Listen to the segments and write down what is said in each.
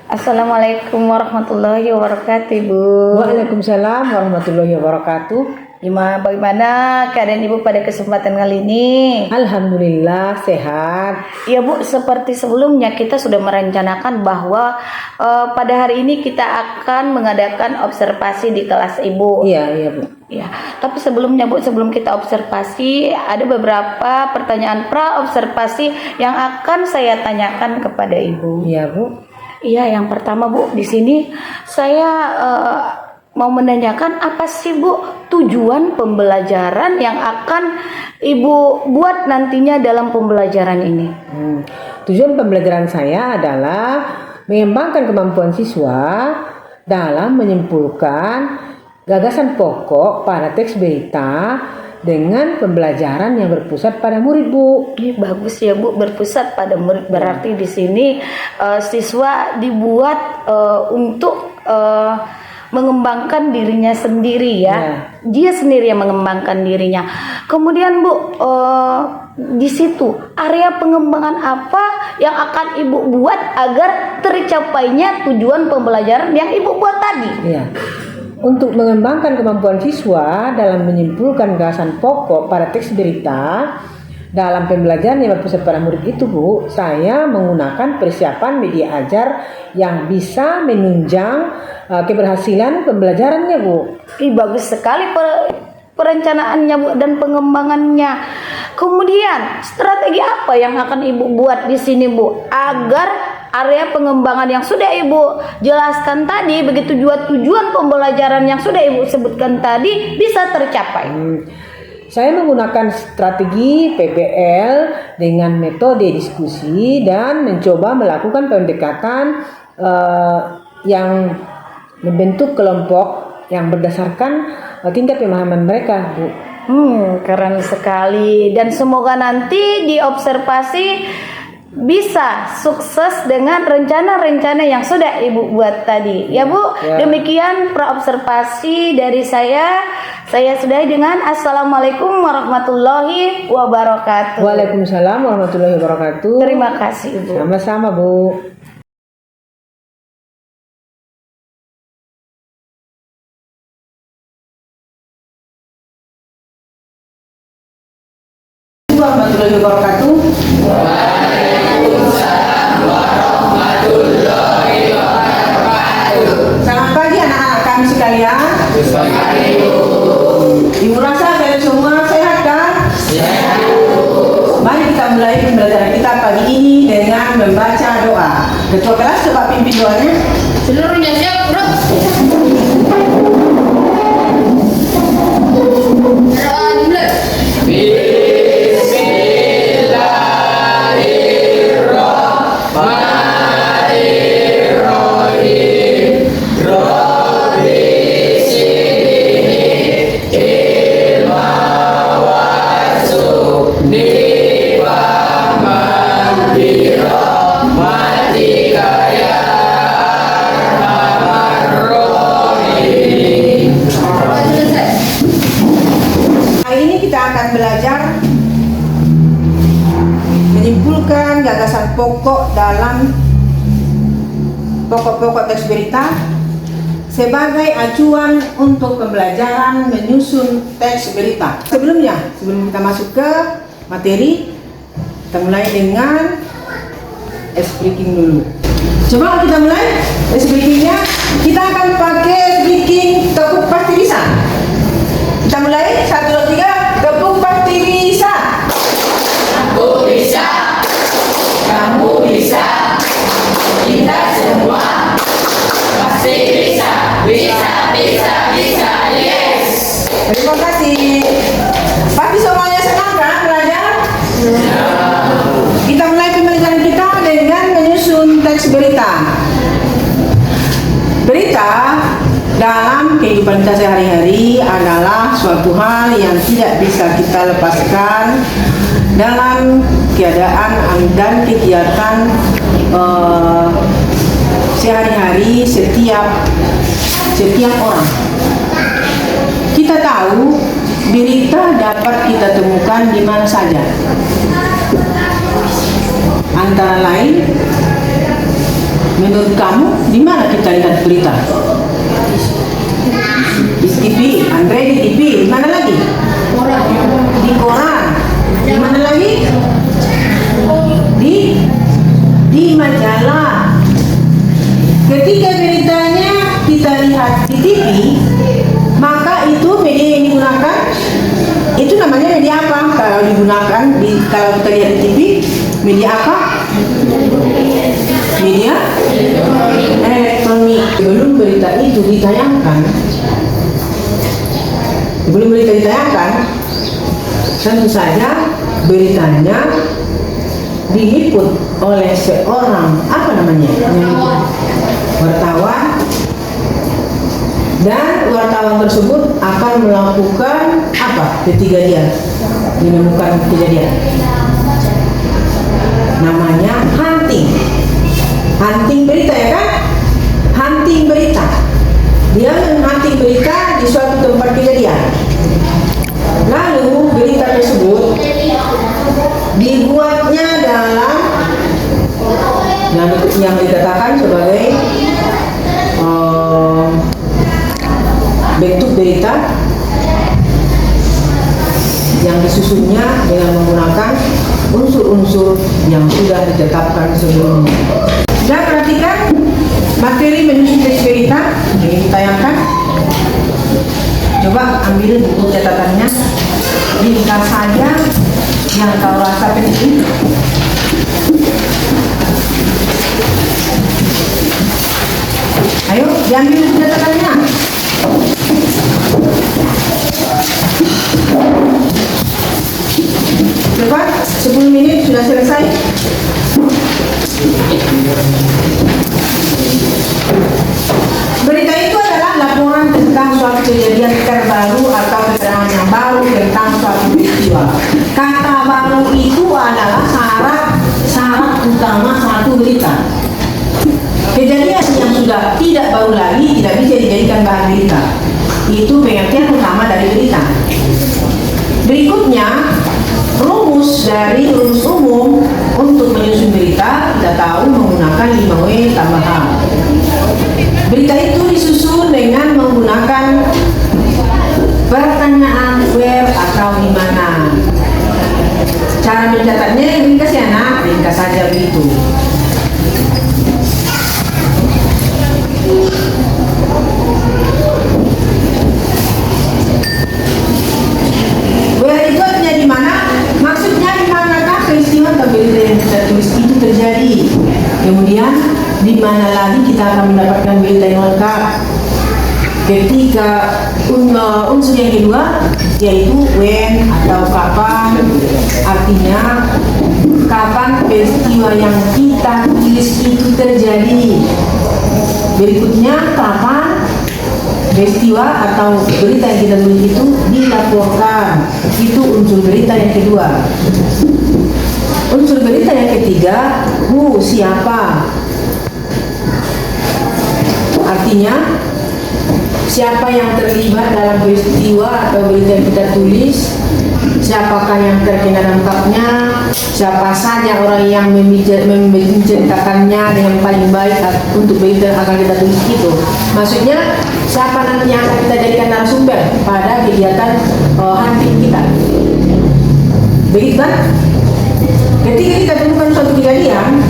Assalamualaikum warahmatullahi wabarakatuh, Bu. Waalaikumsalam warahmatullahi wabarakatuh. Bagaimana keadaan Ibu pada kesempatan kali ini? Alhamdulillah sehat. Ya Bu, seperti sebelumnya kita sudah merencanakan bahwa pada hari ini kita akan mengadakan observasi di kelas Ibu. Iya Bu. Ya, tapi sebelumnya Bu, sebelum kita observasi, ada beberapa pertanyaan pra observasi yang akan saya tanyakan kepada Ibu. Iya Bu. Iya, yang pertama Bu, di sini saya mau menanyakan apa sih Bu tujuan pembelajaran yang akan Ibu buat nantinya dalam pembelajaran ini? Tujuan pembelajaran saya adalah mengembangkan kemampuan siswa dalam menyimpulkan gagasan pokok pada teks berita dengan pembelajaran yang berpusat pada murid, Bu. Ini bagus ya Bu, berpusat pada murid, berarti di sini siswa dibuat untuk mengembangkan dirinya sendiri ya. Dia sendiri yang mengembangkan dirinya. Kemudian Bu, di situ area pengembangan apa yang akan Ibu buat agar tercapainya tujuan pembelajaran yang Ibu buat tadi? Iya. Untuk mengembangkan kemampuan siswa dalam menyimpulkan gagasan pokok pada teks berita dalam pembelajaran yang berpusat pada murid itu, Bu, saya menggunakan persiapan media ajar yang bisa menunjang keberhasilan pembelajarannya, Bu. Bagus sekali perencanaannya Bu dan pengembangannya. Kemudian strategi apa yang akan Ibu buat di sini Bu agar area pengembangan yang sudah Ibu jelaskan tadi, begitu juga tujuan pembelajaran yang sudah Ibu sebutkan tadi bisa tercapai? Saya menggunakan strategi PBL dengan metode diskusi dan mencoba melakukan pendekatan yang membentuk kelompok yang berdasarkan tingkat pemahaman mereka, Bu. Keren sekali, dan semoga nanti di observasi bisa sukses dengan rencana-rencana yang sudah Ibu buat tadi. Ya Bu, demikian praobservasi dari saya. Saya sudahi dengan Assalamualaikum warahmatullahi wabarakatuh. Waalaikumsalam warahmatullahi wabarakatuh. Terima kasih Ibu. Sama-sama Bu. Warahmatullahi wabarakatuh. Waalaikumsalam warahmatullahi wabarakatuh. Selamat pagi anak-anak kami sekalian. Ibu rasa kalian semua sehat kan? Sehat. Mari kita mulai pembelajaran kita pagi ini dengan membaca doa. Ketua kelas coba pimpin doanya. Seluruhnya siap, Bro. Doa dimulai. Hari ini kita akan belajar menyimpulkan gagasan pokok dalam pokok-pokok teks berita sebagai acuan untuk pembelajaran menyusun teks berita. Sebelum kita masuk ke materi, kita mulai dengan ice breaking dulu. Coba kita mulai ice breakingnya. Kita akan pakai ice breaking tepuk pasti bisa. Kita mulai 1, 2, 3. Tepuk pasti bisa. Aku bisa. Kamu bisa. Kita semua pasti bisa. Bisa, bisa, bisa. Yes. Terima kasih. Pasti semuanya senang kan belajar? Kita mulai pembelajaran kita dengan menyusun teks berita. Berita dalam kehidupan kita sehari-hari adalah suatu hal yang tidak bisa kita lepaskan dalam keadaan dan kegiatan sehari-hari setiap orang. Kita tahu berita dapat kita temukan di mana saja. Antara lain Menurut kamu di mana kita lihat berita? Di TV, Andre di TV, di mana lagi? Di koran. Di mana lagi? Di majalah. Ketika beritanya kita lihat di TV, maka itu media yang digunakan itu namanya media apa? Kalau digunakan kalau kita lihat di TV, media apa? Media elektronik. Sebelum berita itu ditayangkan, tentu saja beritanya diliput oleh seorang wartawan, dan wartawan tersebut akan melakukan apa ketika dia menemukan kejadian? Namanya hunting berita, ya kan? Hunting berita. Dia hunting berita di suatu tempat kejadian. Lalu berita tersebut dibuatnya dalam yang dikatakan sebagai bentuk berita yang disusunnya dengan menggunakan unsur-unsur yang sudah ditetapkan sebelumnya. Dan perhatikan materi menyusun teks berita yang ditayangkan. Coba ambil buku catatannya, ringkas saja yang kau rasa penting. Ayo, diambil buku catatannya. Cepat, 10 menit sudah selesai. Berita itu adalah laporan tentang suatu kejadian terbaru atau keterangan yang baru tentang suatu peristiwa. Kata baru itu adalah syarat utama satu berita. Kejadian yang sudah tidak baru lagi tidak bisa dijadikan bahan berita. Itu pengertian utama dari berita. Berikutnya, rumus umum untuk menyusun berita kita tahu menggunakan 5W tambah H. Berita itu disusun dengan menggunakan pertanyaan where atau di mana. Cara mencatatnya ringkas ya nak, ringkas saja begitu. Where itu artinya di mana? Maksudnya di manakah peristiwa atau berita yang kita tulis itu terjadi. Kemudian di mana lagi kita akan mendapatkan berita yang lengkap? Ketika unsur yang kedua yaitu when atau kapan, artinya kapan peristiwa yang kita tulis itu terjadi. Berikutnya kapan peristiwa atau berita yang kita tulis itu dilaporkan. Itu unsur berita yang kedua. Unsur berita yang ketiga, who, siapa. Artinya siapa yang terlibat dalam peristiwa atau berita yang kita tulis, siapakah yang terkena dampaknya, siapa saja orang yang menceritakannya dengan paling baik untuk berita yang akan kita tulis itu. Maksudnya siapa nanti yang akan kita jadikan narasumber pada kegiatan hunting kita. Begitu kan? Ketika kita temukan suatu kejadian,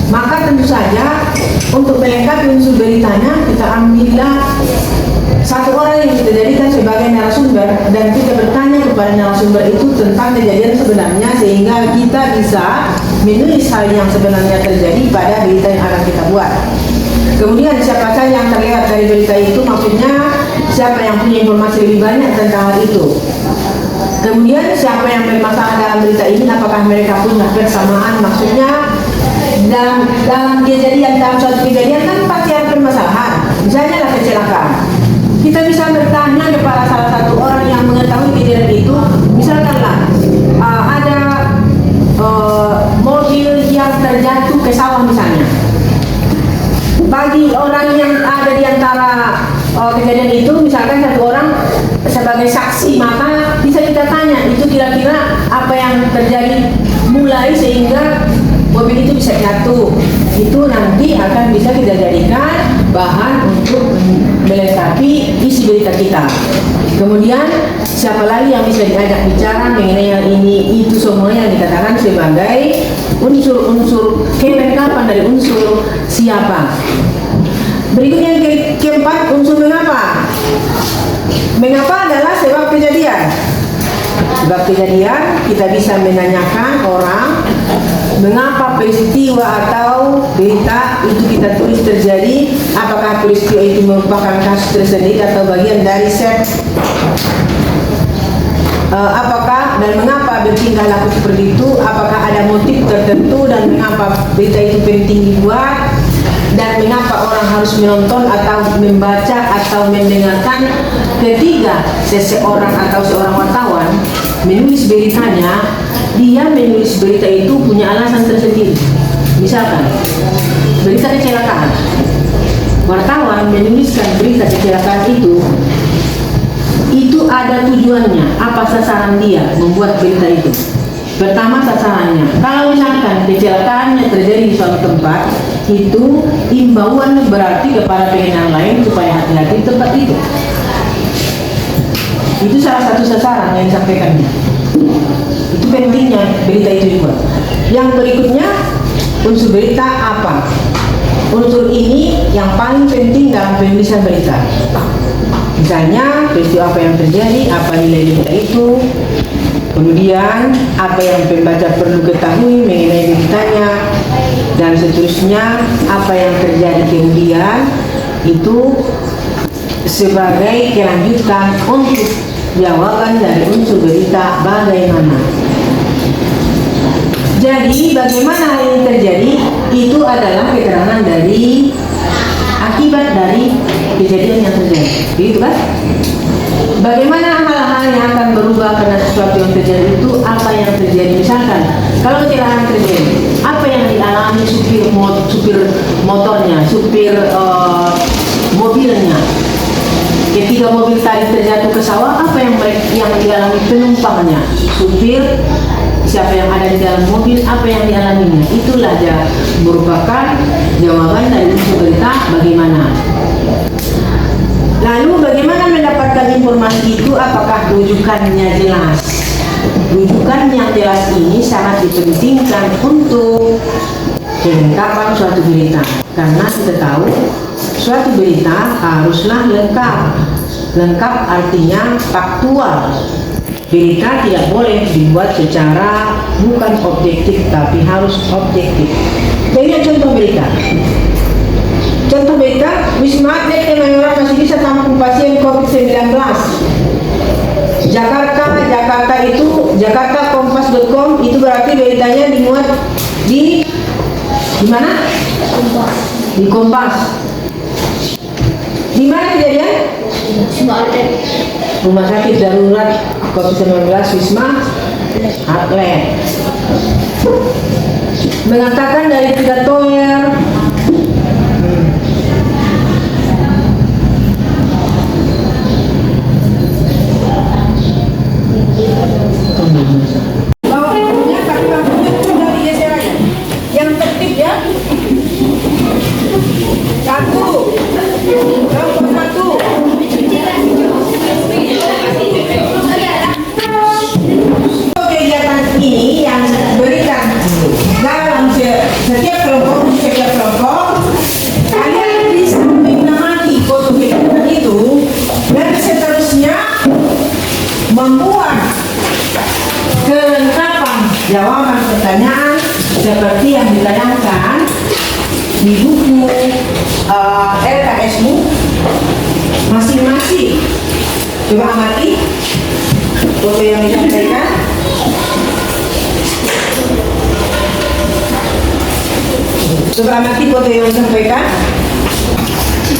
maka tentu saja untuk melengkapi unsur beritanya kita ambillah satu orang yang kita jadikan sebagai narasumber dan kita bertanya kepada narasumber itu tentang kejadian sebenarnya sehingga kita bisa menulis hal yang sebenarnya terjadi pada berita yang akan kita buat. Kemudian siapa saja yang terlihat dari berita itu, maksudnya siapa yang punya informasi lebih banyak tentang hal itu. Kemudian siapa yang bermasalah dalam berita ini, apakah mereka punya persamaan, maksudnya dalam suatu kejadian kan pasti ada permasalahan. Misalnya lah kecelakaan, kita bisa bertanya kepada salah satu orang yang mengetahui kejadian itu. Misalkanlah ada mobil yang terjatuh ke sawah misalnya. Bagi orang yang ada di antara kejadian itu, misalkan satu orang sebagai saksi, maka bisa kita tanya itu kira-kira apa yang terjadi mulai sehingga mobil itu bisa jatuh. satu itu nanti akan bisa kita jadikan bahan untuk melengkapi isi berita kita. Kemudian siapa lagi yang bisa diajak bicara mengenai yang ini itu semuanya yang dikatakan sebagai unsur-unsur kelengkapan dari unsur siapa. Berikutnya yang keempat, unsur mengapa. Mengapa adalah sebab kejadian. Sebab kejadian kita bisa menanyakan orang mengapa peristiwa atau berita itu kita tulis terjadi, apakah peristiwa itu merupakan kasus tersendiri atau bagian dari set, apakah dan mengapa bertingkah laku seperti itu, apakah ada motif tertentu dan mengapa berita itu penting dibuat, dan mengapa orang harus menonton atau membaca atau mendengarkan. Ketiga, seseorang atau seorang wartawan menulis beritanya, dia menulis berita itu punya alasan tersendiri. Misalkan berita kecelakaan, wartawan menuliskan berita kecelakaan itu ada tujuannya, apa sasaran dia membuat berita itu. Pertama, sasarannya, kalau misalkan kecelakaannya terjadi di suatu tempat, itu imbauan berarti kepada pengendara lain supaya hati-hati di tempat itu. Itu salah satu sasaran yang disampaikannya. Itu pentingnya berita itu dibuat. Yang berikutnya, unsur berita apa? Unsur ini yang paling penting dalam penulisan berita. Misalnya peristiwa apa yang terjadi, apa nilai berita itu, kemudian apa yang pembaca perlu ketahui mengenai beritanya, dan seterusnya apa yang terjadi kemudian itu sebagai kelanjutan untuk jawaban dari unsur berita bagaimana. Jadi bagaimana hal ini terjadi itu adalah keterangan dari akibat dari kejadian yang terjadi, begitu kan? Bagaimana hal-hal yang akan berubah karena sesuatu yang terjadi itu, apa yang terjadi. Misalkan kalau kecelakaan terjadi, apa yang dialami supir motornya, supir mobilnya. Ketika mobil tadi terjatuh ke sawah, apa yang dialami penumpangnya, supir, siapa yang ada di dalam mobil, apa yang dialaminya. Itulah merupakan jawaban dari unsur berita bagaimana. Lalu bagaimana mendapatkan informasi itu, apakah rujukannya jelas? Rujukan yang jelas ini sangat dipentingkan untuk kelengkapan suatu berita. Karena kita tahu suatu berita haruslah lengkap. Lengkap artinya faktual. Berita tidak boleh dibuat secara bukan objektif, tapi harus objektif. Ini contoh berita. Contoh berita, Wisma Atlet Kemayoran masih bisa tampung pasien COVID-19. Jakarta itu, jakartakompas.com itu berarti beritanya dimuat di mana? Di Kompas. Di mana kejadian? Rumah sakit darurat COVID-19 Wisma Atlet. Mengatakan dari 3 tower yang tertib ya. Satu. Kegiatan ini yang berikan dalam setiap kelompok kalian bisa mengamati foto kegiatan itu dan seterusnya membuat kelengkapan jawaban pertanyaan seperti yang ditayangkan di buku LKS-mu masing-masing. Coba amati foto yang disampaikan. Coba amati foto yang disampaikan.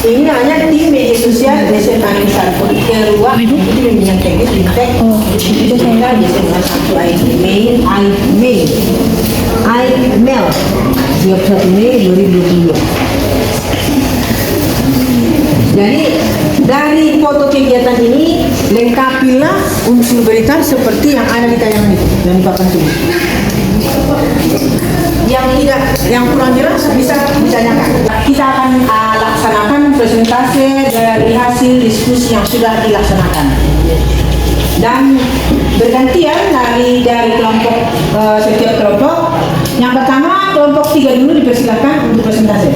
Ini hanya di media sosial SMA Insan Politik Ruang itu memang teknis fintech itu saya SMA 1 mail 31 Mei 2020. Jadi dari foto kegiatan ini lengkapilah unsur berita seperti yang ada di tayangan itu yang dipakai tulis. yang kurang jelas bisa ditanyakan. Kita akan laksanakan presentase dari hasil diskusi yang sudah dilaksanakan. Dan bergantian dari kelompok setiap kelompok. Yang pertama kelompok 3 dulu dipersilakan untuk presentasi.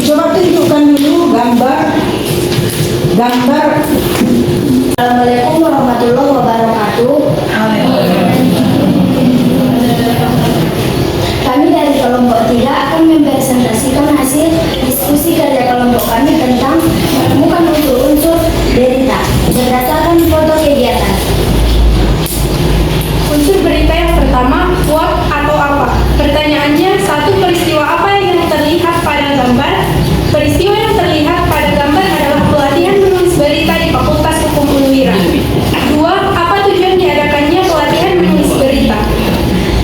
Coba tunjukkan dulu gambar. Assalamualaikum warahmatullahi wabarakatuh. Kami dari kelompok 3 akan mempresentasikan hasil diskusi kerja kelompok kami tentang menemukan unsur-unsur berita berdasarkan foto kegiatan. Unsur berita yang pertama, what atau apa? Pertanyaannya, satu, peristiwa apa yang terlihat pada gambar? Peristiwa yang terlihat pada gambar adalah pelatihan menulis berita di Fakultas Hukum Unwira. Dua, apa tujuan diadakannya pelatihan menulis berita?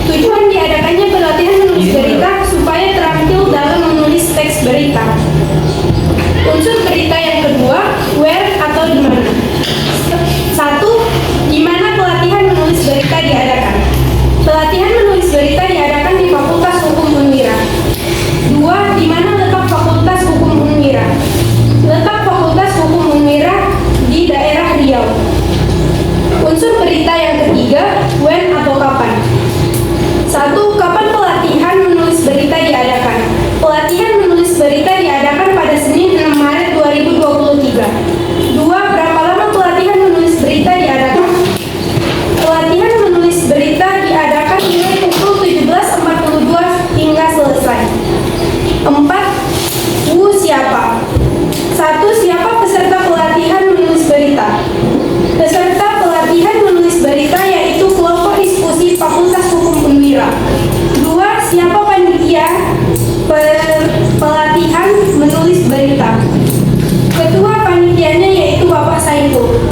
Tujuan diadakannya pelatihan menulis berita supaya terampil dalam menulis teks berita. Unsur berita yang kedua, where atau di mana? Satu, di mana pelatihan menulis berita diadakan? Pelatihan menulis berita diadakan di Fakultas Hukum Unwira. Dua, di mana letak Fakultas Hukum Unwira? Letak Fakultas Hukum Unwira di daerah Riau. Unsur berita yang ketiga, when atau kapan? Satu, kapan pelatihan menulis berita diadakan? Pelatihan menulis berita diadakan pada Senin 6 Maret 2023. Dua, berapa lama pelatihan menulis berita diadakan? Pelatihan menulis berita diadakan mulai pukul 17.42 hingga selesai. Empat, siapa? Satu, siapa peserta pelatihan menulis berita? Peserta pelatihan menulis berita yaitu kelompok diskusi Fakultas Hukum Unwira. Dua, siapa panitia pelatihan menulis berita? Ketua panitianya yaitu Bapak Saiful.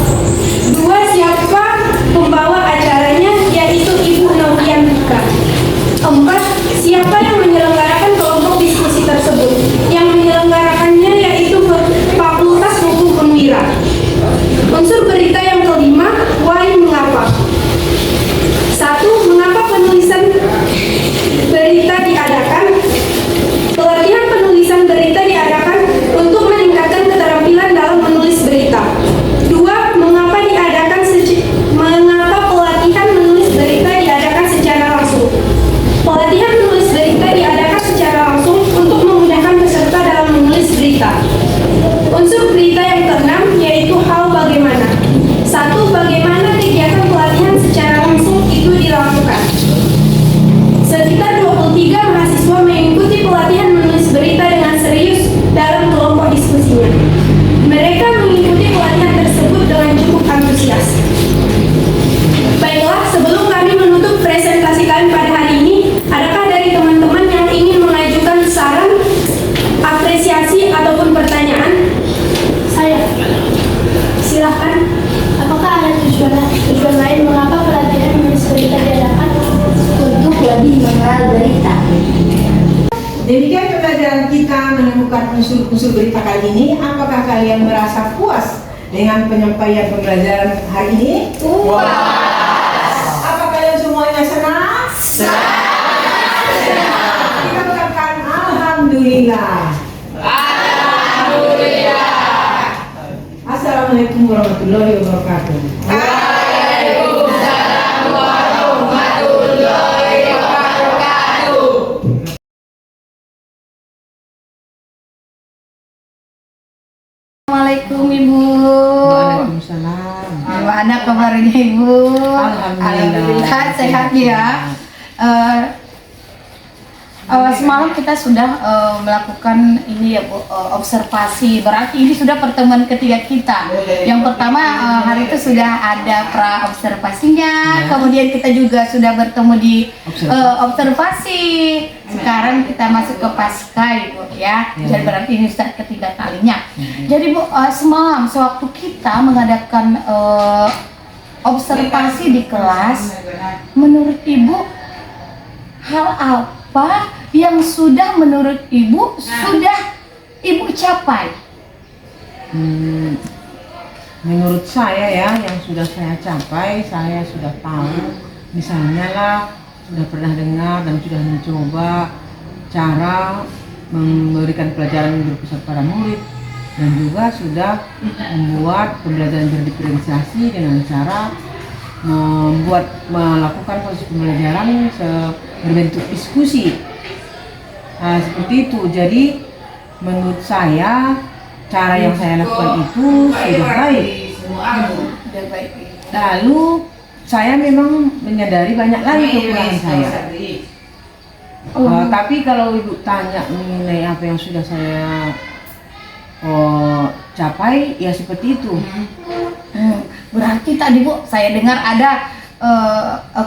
Dua, siapa pembawa acaranya yaitu Ibu Noviantika. Empat, siapa yang menyelenggarakan kelompok diskusi tersebut? Yang menyelenggarakannya yaitu Fakultas Hukum Unwira. Unsur berita yang kelima, why, mengapa? Satu, mengapa penulisan berita diadakan? Pelatihan penulisan berita diadakan untuk meningkatkan keterampilan dalam menulis berita. Dua, mengapa pelatihan menulis berita diadakan secara langsung? Pelatihan menulis berita diadakan secara langsung untuk memudahkan peserta dalam menulis berita. Unsur berita yang keenam yaitu hal bagaimana. Satu, bagaimana kegiatan pelatihan secara langsung itu dilakukan. Sekitar 23 mahasiswa mengikuti pelatihan menulis berita dengan serius dalam kelompok diskusinya. Mereka mengikuti pelatihan tersebut dengan cukup antusias. Baiklah, sebelum kami menutup presentasi kami pada hari ini, adakah dari teman-teman yang ingin mengajukan saran, apresiasi, ataupun pertanyaan? Saya. Silahkan. Apakah ada tujuan lain mengapa pelatihan menulis berita diadakan? Untuk lebih mengenal berita. Demikian pembelajaran kita menemukan unsur-unsur berita kali ini. Apakah kalian merasa puas dengan penyampaian pembelajaran hari ini? Puas. Apa kalian semuanya senang? Senang. Kita ucapkan alhamdulillah. Alhamdulillah. Assalamualaikum warahmatullahi wabarakatuh. Waalaikumsalam warahmatullahi wabarakatuh. Assalamualaikum Ibu. Waalaikumsalam. Gimana kabarnya Ibu? Alhamdulillah. Sehat ya. Semalam kita sudah melakukan ini ya Bu, observasi. Berarti ini sudah pertemuan ketiga kita. Yang pertama hari itu sudah ada pra observasinya, kemudian kita juga sudah bertemu di observasi. Sekarang kita masuk ke pasca Ibu ya. Jadi berarti ini sudah ketiga kalinya. Jadi Bu, semalam sewaktu kita mengadakan observasi di kelas, menurut Ibu hal apa yang sudah menurut Ibu sudah Ibu capai? Menurut saya ya, yang sudah saya capai, saya sudah tahu, misalnya lah, sudah pernah dengar dan sudah mencoba cara memberikan pelajaran berpusat pada murid, dan juga sudah membuat pembelajaran berdiferensiasi dengan cara melakukan proses pembelajaran berbentuk diskusi. Nah, seperti itu. Jadi menurut saya cara yang saya lakukan itu sudah baik. Lalu saya memang menyadari banyak lagi kekurangan saya. Tapi kalau Ibu tanya mengenai apa yang sudah saya capai, ya seperti itu. Berarti tadi Bu, saya dengar ada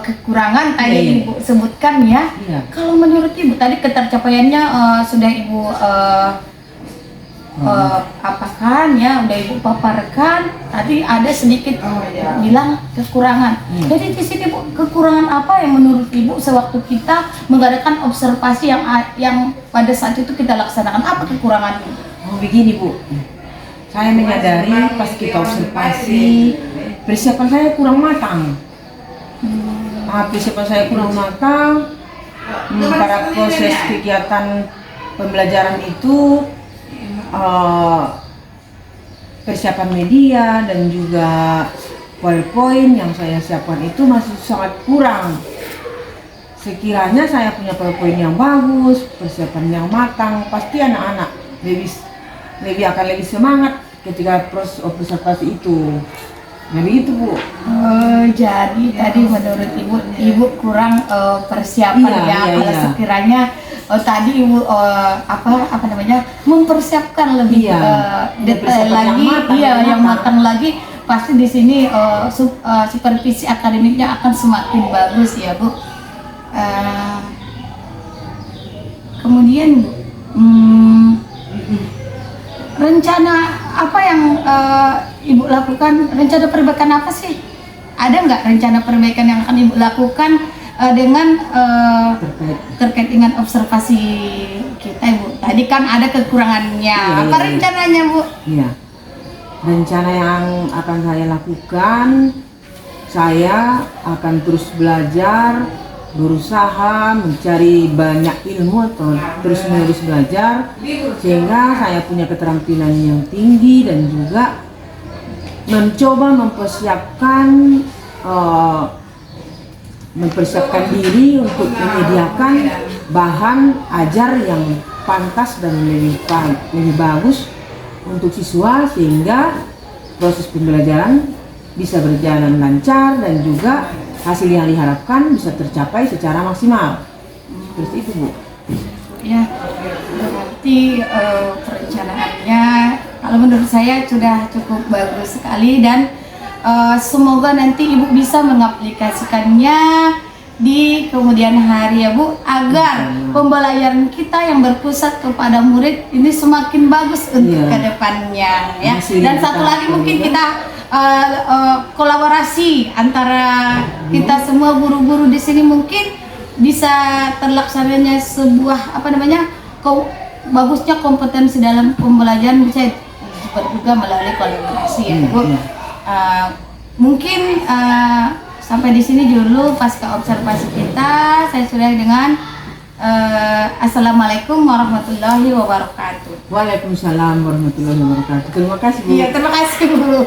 kekurangan tadi Ibu sebutkan ya. Iya. Kalau menurut Ibu tadi ketercapaiannya sudah Ibu apakan ya, udah Ibu paparkan. Tadi ada sedikit bilang kekurangan. Jadi di sini Bu, kekurangan apa yang menurut Ibu sewaktu kita mengadakan observasi yang pada saat itu kita laksanakan? Apa kekurangan Ibu? Begini Bu, saya menyadari pas kita observasi persiapan saya kurang matang. Persiapan saya kurang matang pada proses kegiatan pembelajaran itu. Persiapan media dan juga PowerPoint yang saya siapkan itu masih sangat kurang. Sekiranya saya punya PowerPoint yang bagus, persiapan yang matang, pasti anak-anak akan lebih semangat ketika proses observasi itu. Jadi itu Bu. Jadi tadi menurut Ibu kurang persiapan kalau sekiranya tadi Ibu apa namanya mempersiapkan lebih detail lagi, yang matang lagi, pasti di sini supervisi akademiknya akan semakin bagus ya Bu. Kemudian Bu, rencana apa yang Ibu lakukan? Rencana perbaikan apa sih? Ada nggak rencana perbaikan yang akan Ibu lakukan dengan terkait dengan observasi kita Ibu? Tadi kan ada kekurangannya. Apa rencananya Bu? Iya. Rencana yang akan saya lakukan, saya akan terus belajar, berusaha mencari banyak ilmu atau terus menerus belajar sehingga saya punya keterampilan yang tinggi dan juga mencoba mempersiapkan diri untuk menyediakan bahan ajar yang pantas dan lebih bagus untuk siswa sehingga proses pembelajaran bisa berjalan lancar dan juga hasil yang diharapkan bisa tercapai secara maksimal. Seperti itu Bu. Ya, berarti perencanaannya kalau menurut saya sudah cukup bagus sekali dan semoga nanti Ibu bisa mengaplikasikannya di kemudian hari ya Bu, agar pembelajaran kita yang berpusat kepada murid ini semakin bagus untuk kedepannya ya. Dan satu lagi mungkin kita kolaborasi antara kita semua guru-guru di sini mungkin bisa terlaksananya sebuah bagusnya kompetensi dalam pembelajaran bisa juga melalui kolaborasi ya Bu. Mungkin sampai di sini dulu pasca observasi kita. Saya sudahi dengan Assalamualaikum warahmatullahi wabarakatuh. Waalaikumsalam warahmatullahi wabarakatuh. Terima kasih Bu. Iya, terima kasih Bu.